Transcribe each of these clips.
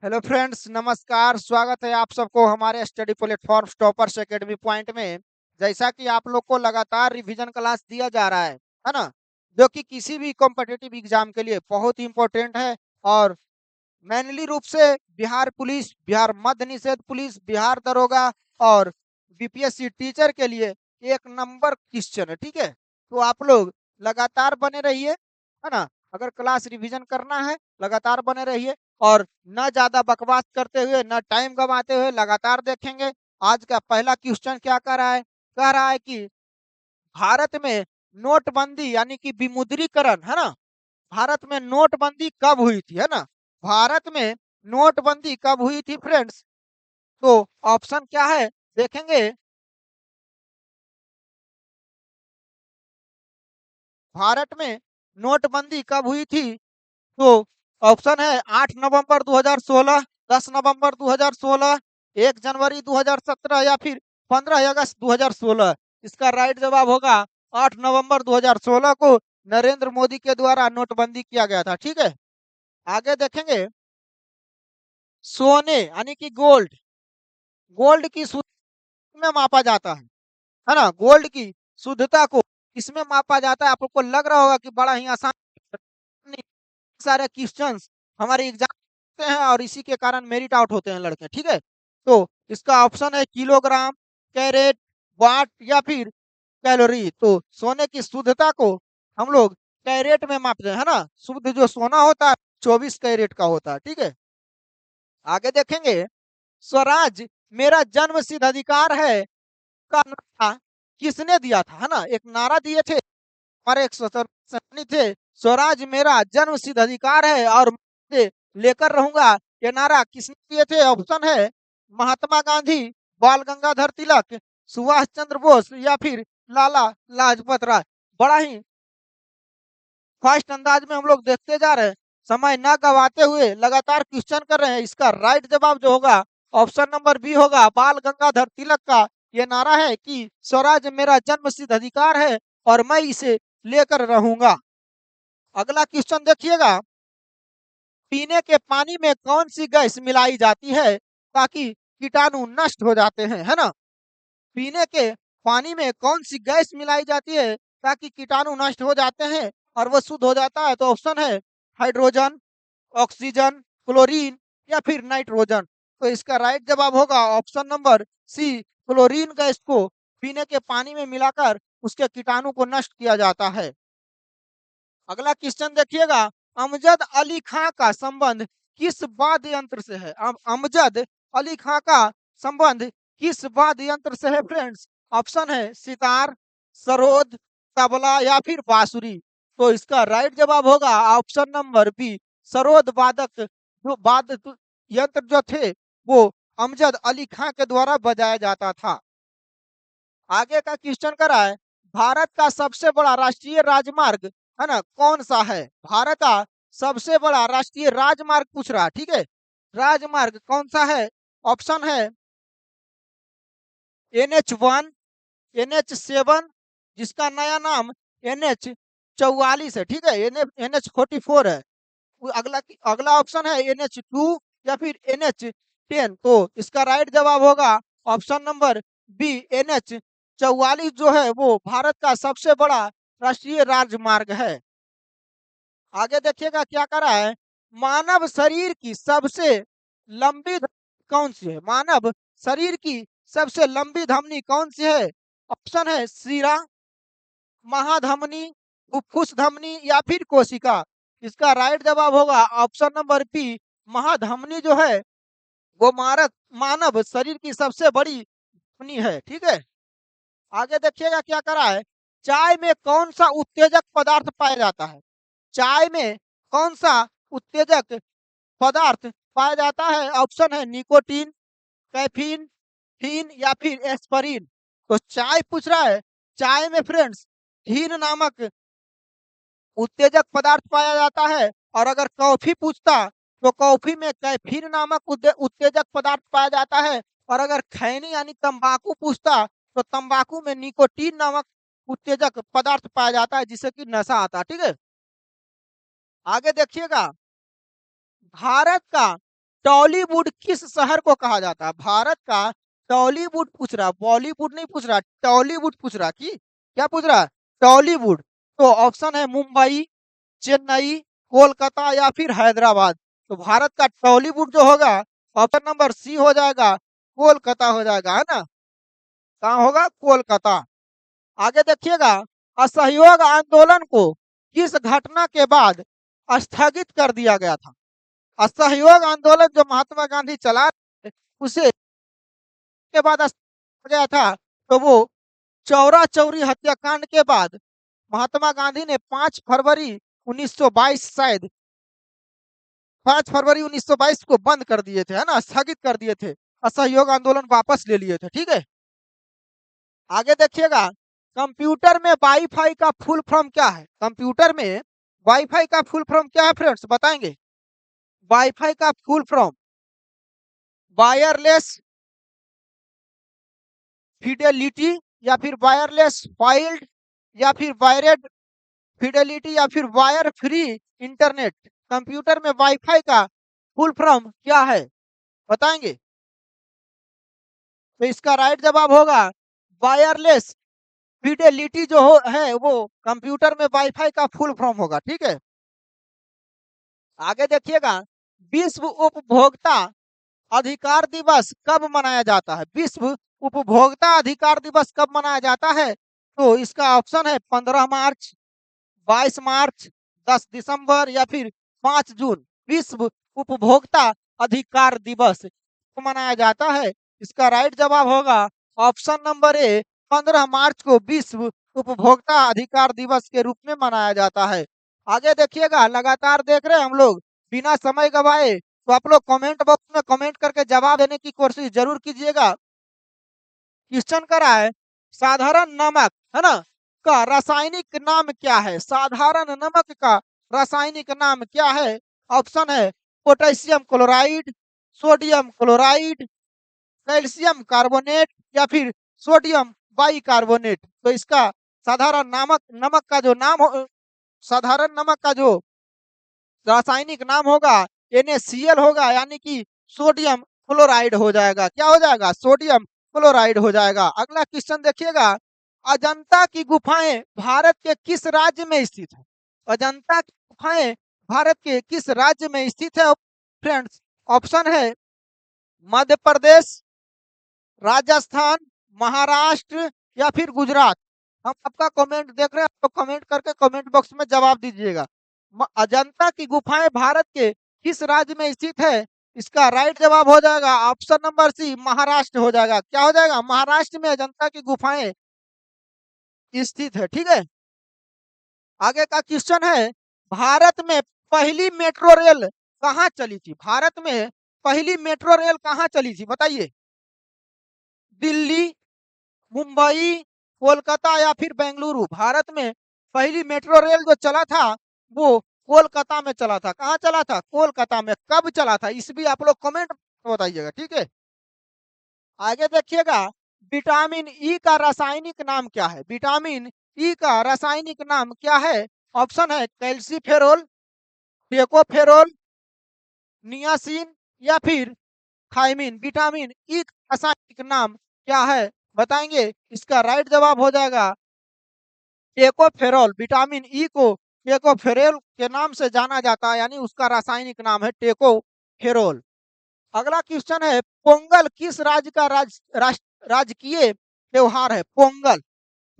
Hello friends, नमस्कार। स्वागत है आप सबको हमारे study platform toppers academy point में। जैसा कि आप लोग को लगातार रिवीजन क्लास दिया जा रहा है ना, जो कि किसी भी कॉम्पिटिटिव एग्जाम के लिए बहुत ही इम्पोर्टेंट है। और मेनली रूप से बिहार पुलिस, बिहार मद्य निषेध पुलिस, बिहार दरोगा और बीपीएससी टीचर के लिए एक नंबर क्वेश्चन है। ठीक है, तो आप लोग लगातार बने रहिए, है ना। अगर क्लास रिवीजन करना है, लगातार बने रहिए और न ज्यादा बकवास करते हुए, न टाइम गंवाते हुए लगातार देखेंगे। आज का पहला क्वेश्चन क्या कह रहा है कि भारत में नोटबंदी यानी कि विमुद्रीकरण, है ना। भारत में नोटबंदी कब हुई थी, है ना। भारत में नोटबंदी कब हुई थी फ्रेंड्स? तो ऑप्शन क्या है देखेंगे। भारत में नोटबंदी कब हुई थी? तो ऑप्शन है 8 नवंबर 2016, 10 नवंबर 2016, 1 जनवरी 2017 या फिर 15 अगस्त 2016। इसका राइट जवाब होगा 8 नवंबर 2016 को नरेंद्र मोदी के द्वारा नोटबंदी किया गया था। ठीक है, आगे देखेंगे। सोने यानी कि गोल्ड, गोल्ड की शुद्धता में मापा जाता है ना। गोल्ड की शुद्धता को इसमें मापा जाता है। आप लोग को लग रहा होगा कि बड़ा ही आसान, नहीं, सारे क्वेश्चंस हमारे एग्जाम होते हैं और इसी के कारण मेरिट आउट होते हैं लड़के। ठीक है, तो इसका ऑप्शन है किलोग्राम, कैरेट, वाट या फिर कैलोरी। तो सोने की शुद्धता को हम लोग कैरेट में मापते हैं, है ना। शुद्ध जो सोना होता है 24 कैरेट का होता है। ठीक है, आगे देखेंगे। स्वराज मेरा जन्म सिद्ध अधिकार है का नारा किसने दिया था, है ना। एक नारा दिए थे हमारे एक स्वतंत्रता सेनानी थे, स्वराज मेरा जन्म सिद्ध अधिकार है और मैं लेकर रहूंगा। ये नारा किसने दिए थे? ऑप्शन है महात्मा गांधी, बाल गंगाधर तिलक, सुभाष चंद्र बोस या फिर लाला लाजपत राय। बड़ा ही फास्ट अंदाज में हम लोग देखते जा रहे हैं, समय न गवाते हुए लगातार क्वेश्चन कर रहे हैं। इसका राइट जवाब जो होगा ऑप्शन नंबर बी होगा, बाल गंगाधर तिलक का ये नारा है कि स्वराज मेरा जन्म सिद्ध अधिकार है और मैं इसे लेकर रहूंगा। अगला क्वेश्चन देखिएगा। पीने के पानी में कौन सी गैस मिलाई जाती है ताकि कीटाणु नष्ट हो जाते हैं, है ना। पीने के पानी में कौन सी गैस मिलाई जाती है ताकि कीटाणु नष्ट हो जाते हैं और वो शुद्ध हो जाता है? तो ऑप्शन है हाइड्रोजन, ऑक्सीजन, क्लोरीन या फिर नाइट्रोजन। तो इसका राइट जवाब होगा option number C, chlorine gas को पीने के पानी में मिलाकर उसके कीटाणु को नष्ट किया जाता है। अगला क्वेश्चन देखिएगा। अमजद अली खां का संबंध किस वाद्य यंत्र से है? अब अमजद अली खां का संबंध किस वाद्य यंत्र से है फ्रेंड्स? ऑप्शन है सितार, सरोद, तबला या फिर बांसुरी। तो इसका राइट जवाब होगा ऑप्शन नंबर बी, सरोद वादक। जो वाद्य यंत्र जो थे वो अमजद अली खां के द्वारा बजाया जाता था। आगे का क्वेश्चन करा है, भारत का सबसे बड़ा राष्ट्रीय राजमार्ग, है ना, कौन सा है? भारत का सबसे बड़ा राष्ट्रीय राजमार्ग पूछ रहा है। ठीक है, राजमार्ग कौन सा है? ऑप्शन है NH1, NH7, जिसका नया नाम NH44 है। ठीक है, NH44 है। अगला अगला ऑप्शन है NH2 या फिर NH10। तो इसका राइट जवाब होगा ऑप्शन नंबर बी, NH44 जो है वो भारत का सबसे बड़ा राष्ट्रीय राजमार्ग है। आगे देखिएगा क्या कर रहा है। मानव शरीर की सबसे लंबी धमनी कौन सी है? मानव शरीर की सबसे लंबी धमनी कौन सी है? ऑप्शन है शिरा, महाधमनी, फुफ्फुस धमनी या फिर कोशिका। इसका राइट जवाब होगा ऑप्शन नंबर बी, महाधमनी जो है वो मानव शरीर की सबसे बड़ी धमनी है। ठीक है, आगे देखिएगा क्या करा है। चाय में कौन सा उत्तेजक पदार्थ पाया जाता है? चाय में कौन सा उत्तेजक पदार्थ पाया जाता है? ऑप्शन है निकोटीन, कैफीन, हीन या फिर एस्परीन। तो चाय पूछ रहा है, चाय में फ्रेंड्स हीन नामक उत्तेजक पदार्थ पाया जाता है। और अगर कॉफी पूछता तो कॉफी में कैफीन नामक उत्तेजक पदार्थ पाया जाता है। और अगर खैनी यानी तंबाकू पूछता तो तंबाकू में निकोटीन नामक उत्तेजक पदार्थ पाया जाता है जिससे कि नशा आता है। ठीक है, आगे देखिएगा। भारत का टॉलीवुड किस शहर को कहा जाता है? भारत का टॉलीवुड पूछ रहा, बॉलीवुड नहीं पूछ रहा, टॉलीवुड पूछ रहा। की क्या पूछ रहा? टॉलीवुड। तो ऑप्शन है मुंबई, चेन्नई, कोलकाता या फिर हैदराबाद। तो भारत का टॉलीवुड जो होगा ऑप्शन नंबर सी हो जाएगा, कोलकाता हो जाएगा, है ना। कहाँ होगा? कोलकाता। आगे देखिएगा, असहयोग आंदोलन को किस घटना के बाद स्थगित कर दिया गया था? असहयोग आंदोलन जो महात्मा गांधी चला उसे के बाद स्थगित गया था, तो वो चौरा चौरी हत्याकांड के बाद महात्मा गांधी ने 5 फरवरी 1922 शायद 5 फरवरी 1922 को बंद कर दिए थे, है ना, स्थगित कर दिए थे। असहयोग आंदोलन वापस ले लिए थे, ठीक है। आगे देखिएगा, कंप्यूटर में वाईफाई का फुल फॉर्म क्या है? कंप्यूटर में वाईफाई का फुल फॉर्म क्या है फ्रेंड्स, बताएंगे? वाईफाई का फुल फॉर्म वायरलेस फिडेलिटी या फिर वायरलेस फाइल्ड या फिर वायरेड फिडेलिटी या फिर वायर फ्री इंटरनेट। कंप्यूटर में वाईफाई का फुल फॉर्म क्या है, बताएंगे? तो इसका राइट जवाब होगा वायरलेस फिडेलिटी जो है वो कंप्यूटर में वाईफाई का फुल फॉर्म होगा, ठीक है। आगे देखिएगा, विश्व उपभोक्ता अधिकार दिवस कब मनाया जाता है? विश्व उपभोक्ता अधिकार दिवस कब मनाया जाता है? तो इसका ऑप्शन है 15 मार्च, 22 मार्च, 10 दिसंबर या फिर 5 जून। विश्व उपभोक्ता अधिकार दिवस को मनाया जाता है। इसका राइट जवाब होगा ऑप्शन नंबर ए, 15 मार्च को विश्व उपभोक्ता अधिकार दिवस के रूप में मनाया जाता है। आगे देखिएगा, लगातार देख रहे हैं हम लोग, बिना समय गवाए तो आप लोग कमेंट बॉक्स में कमेंट करके जवाब देने की कोशिश जरूर कीजिएगा। क्वेश्चन करा है, साधारण नमक, है ना, का रासायनिक नाम क्या है? साधारण नमक का रासायनिक नाम क्या है? ऑप्शन है potassium chloride, sodium chloride, calcium carbonate या फिर सोडियम बाइकार्बोनेट। तो इसका साधारण नमक नमक का जो नाम हो, साधारण नमक का जो रासायनिक नाम होगा NaCl होगा, यानी कि सोडियम क्लोराइड हो जाएगा। क्या हो जाएगा? सोडियम क्लोराइड हो जाएगा। अगला क्वेश्चन देखिएगा, अजंता की गुफाएं भारत के किस राज्य में स्थित है? अजंता की गुफाएं भारत के किस राज्य में स्थित है फ्रेंड्स? ऑप्शन है मध्य प्रदेश, राजस्थान, महाराष्ट्र या फिर गुजरात। हम आपका कमेंट देख रहे हैं, तो कमेंट करके कमेंट बॉक्स में जवाब दीजिएगा। अजंता की गुफाएं भारत के किस राज्य में स्थित है? इसका राइट जवाब हो जाएगा ऑप्शन नंबर सी, महाराष्ट्र हो जाएगा। क्या हो जाएगा? महाराष्ट्र में अजंता की गुफाएं स्थित है, ठीक है। आगे का क्वेश्चन है, भारत में पहली मेट्रो रेल कहाँ चली थी? भारत में पहली मेट्रो रेल कहाँ चली थी, बताइए? दिल्ली, मुंबई, कोलकाता या फिर बेंगलुरु। भारत में पहली मेट्रो रेल जो चला था वो कोलकाता में चला था। कहाँ चला था? कोलकाता में। कब चला था इस भी आप लोग कमेंट बताइएगा, ठीक है। आगे देखिएगा, विटामिन ई का रासायनिक नाम क्या है? विटामिन ई का रासायनिक नाम क्या है? ऑप्शन है कैल्सीफेरोल, टेकोफेरोल, नियासिन या फिर थायमिन। विटामिन ई का रासायनिक नाम क्या है, बताएंगे? इसका राइट जवाब हो जाएगा टेकोफेरोल। विटामिन ई को टेकोफेरोल के नाम से जाना जाता है, यानी उसका रासायनिक नाम है टेकोफेरोल। अगला क्वेश्चन है, पोंगल किस राज्य का राजकीय त्योहार है? पोंगल,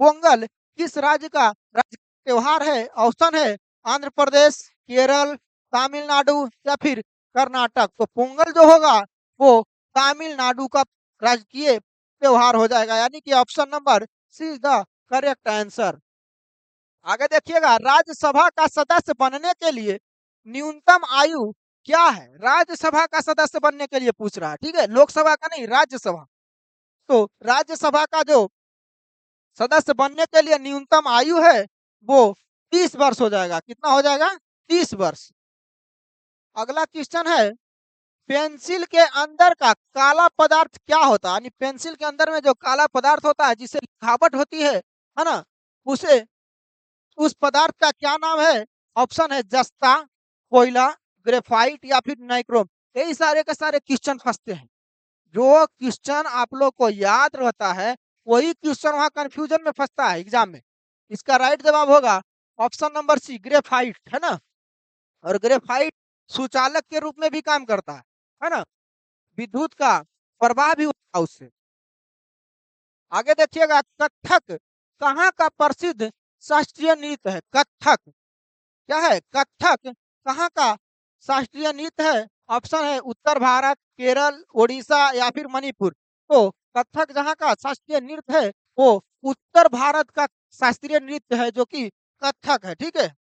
पोंगल किस राज्य का राजकीय त्योहार है? ऑप्शन है आंध्र प्रदेश, केरल, तमिलनाडु या फिर कर्नाटक। तो पोंगल जो होगा वो तमिलनाडु का राजकीय त्योहार हो जाएगा, यानी कि option number C is the correct answer. आगे देखिएगा, राज्यसभा का सदस्य बनने के लिए न्यूनतम आयु क्या है? राज्यसभा का सदस्य बनने के लिए पूछ रहा है, ठीक है, लोकसभा का नहीं, राज्यसभा। तो राज्यसभा का जो सदस्य बनने के लिए न्यूनतम आयु है वो 30 वर्ष हो जाएगा। कितना हो जाएगा? 30 वर्ष। अगला क्वेश्चन है, पेंसिल के अंदर का काला पदार्थ क्या होता है? यानी पेंसिल के अंदर में जो काला पदार्थ होता है जिससे लिखावट होती है ना, उसे उस पदार्थ का क्या नाम है? ऑप्शन है जस्ता, कोयला, ग्रेफाइट या फिर नाइक्रोम। यही सारे के सारे क्वेश्चन फंसते हैं। जो क्वेश्चन आप लोग को याद रहता है वही क्वेश्चन वहाँ कंफ्यूजन में फंसता है एग्जाम में। इसका राइट जवाब होगा ऑप्शन नंबर सी, ग्रेफाइट, है ना। और ग्रेफाइट सुचालक के रूप में भी काम करता है ना। विद्युत का प्रवाह भी होता है उससे। आगे देखिएगा, कथक कहाँ का प्रसिद्ध शास्त्रीय नृत्य है? कथक क्या है? कथक कहाँ का शास्त्रीय नृत्य है? ऑप्शन है उत्तर भारत, केरल, ओडिशा या फिर मणिपुर। तो कथक जहाँ का शास्त्रीय नृत्य है वो उत्तर भारत का शास्त्रीय नृत्य है जो कि कथक है। ठीक है।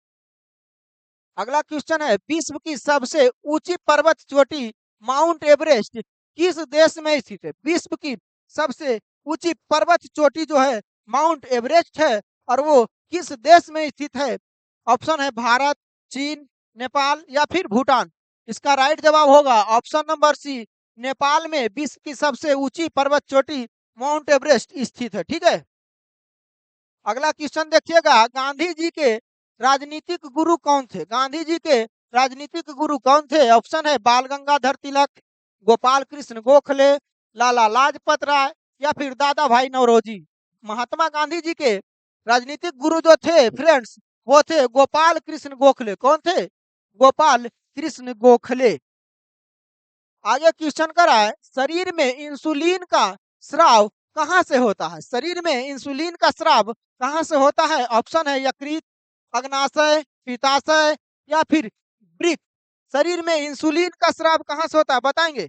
अगला क्वेश्चन है, विश्व की सबसे ऊंची पर्वत चोटी माउंट एवरेस्ट किस देश में स्थित है? विश्व की सबसे ऊंची पर्वत चोटी जो है माउंट एवरेस्ट है और वो किस देश में स्थित है? ऑप्शन है भारत, चीन, नेपाल या फिर भूटान। इसका राइट जवाब होगा ऑप्शन नंबर सी, नेपाल में विश्व की सबसे ऊंची पर्वत चोटी माउंट एवरेस्ट स्थित है। ठीक है। अगला क्वेश्चन देखिएगा, गांधी जी के राजनीतिक गुरु कौन थे? गांधी जी के राजनीतिक गुरु कौन थे? ऑप्शन है बाल गंगाधर तिलक, गोपाल कृष्ण गोखले, लाला लाजपत राय या फिर दादा भाई नौरोजी। महात्मा गांधी जी के राजनीतिक गुरु जो थे फ्रेंड्स वो थे गोपाल कृष्ण गोखले। कौन थे? गोपाल कृष्ण गोखले। आगे क्वेश्चन करा है, शरीर में इंसुलिन का स्राव कहाँ से होता है? शरीर में इंसुलिन का स्राव कहाँ से होता है? ऑप्शन है यकृत, अग्नाशय, पित्ताशय या फिर वृक्क। शरीर में इंसुलिन का स्राव कहाँ से होता है बताएंगे?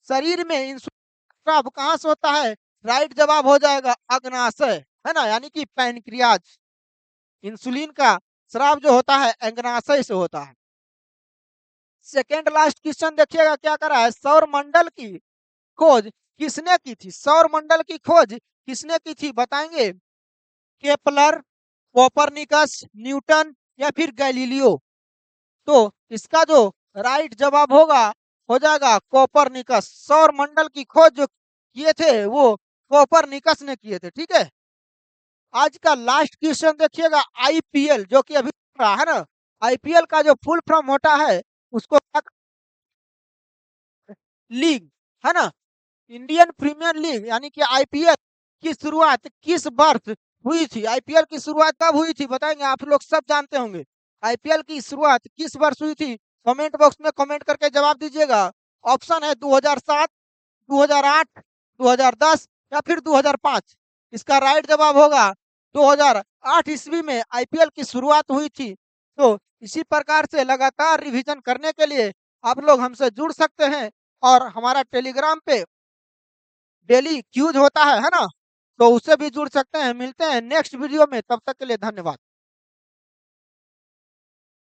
शरीर में इंसुलिन का स्राव कहाँ से होता है? राइट जवाब हो जाएगा अग्नाशय, है ना, यानी कि पैनक्रियाज। इंसुलिन का स्राव जो होता है अग्नाशय से होता है। सेकेंड लास्ट क्वेश्चन देखिएगा क्या करा है, सौर मंडल की खोज किसने की थी? सौर मंडल की खोज किसने की थी बताएंगे? केपलर, कोपरनिकस, न्यूटन या फिर गैलीलियो। तो इसका जो राइट जवाब होगा हो जाएगा कोपरनिकस। सौर मंडल की खोज जो किए थे वो कोपरनिकस ने किए थे। ठीक है। आज का लास्ट क्वेश्चन देखिएगा, आईपीएल जो कि अभी चल रहा है ना, आईपीएल का जो फुल फॉर्म होता है उसको लीग, है ना, इंडियन प्रीमियर लीग यानी कि आईपीएल की शुरुआत किस वर्ष हुई थी? आईपीएल की शुरुआत कब हुई थी बताएंगे? आप लोग सब जानते होंगे आईपीएल की शुरुआत किस वर्ष हुई थी। कमेंट बॉक्स में कमेंट करके जवाब दीजिएगा। ऑप्शन है 2007, 2008, 2010 या फिर 2005। इसका राइट जवाब होगा 2008 ईस्वी में आईपीएल की शुरुआत हुई थी। तो इसी प्रकार से लगातार रिवीजन करने के लिए आप लोग हमसे जुड़ सकते हैं और हमारा टेलीग्राम पे डेली क्यूज होता है ना, तो उससे भी जुड़ सकते हैं। मिलते हैं नेक्स्ट वीडियो में, तब तक के लिए धन्यवाद।